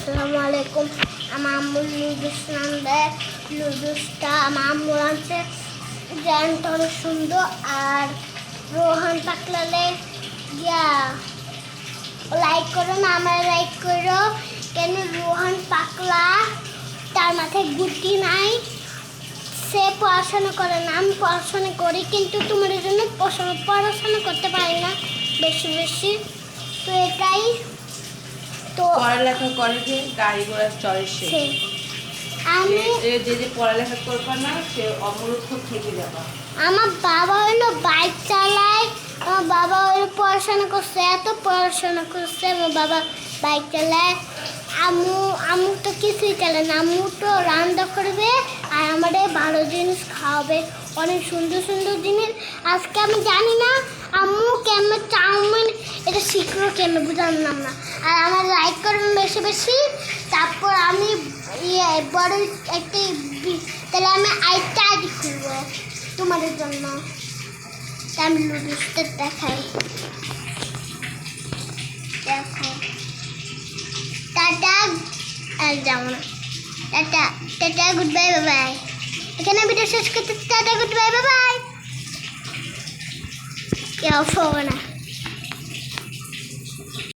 আসসালামু আলাইকুম। আমার আম্মু লুডুস নামে লুডুসটা আমার আম্মু আনছে জ্যানটা অনেক সুন্দর। আর রোহান পাকলালে লাইক করো না, আমার লাইক করো। কেন রোহান পাকলা, তার মাথায় গুটি নাই, সে পড়াশোনা করে না। আমি পড়াশোনা করি, কিন্তু তোমাদের জন্য পড়াশোনা করতে পারি না বেশি বেশি। তো এটাই তো পড়ালেখা করে যে গাড়ি ঘোড়া চলে সে আমি যে পড়ালেখা করবে না সে অমূর্খ থেকে যাবে। আমার বাবা হলো বাইক চালায়, আমার বাবা হলো পড়াশোনা করছে, এত পড়াশোনা করছে আমার বাবা বাইক চালায়। আম্মু তো কিছুই চালায় না, আম্মু তো রান্না করবে আর আমাদের ভালো জিনিস খাওয়াবে, অনেক সুন্দর সুন্দর জিনিস। আজকে আমি জানি না আম্মু কেমন চাউমিন এটা শিখলো কেমন বুঝলাম না। আর আমার লাইক করবেন বেশি বেশি। তারপর আমি বড় একটা তাহলে আমি আইটা আইডি খুলবো তোমাদের জন্য। আমি লুডুসটা দেখাই, দেখো। টাটা, আর যাও না। Tata tata, good bye, bye bye. এখানে ভিডিও শেষ করতে, tata, good bye, bye bye. কেউ ফোন না।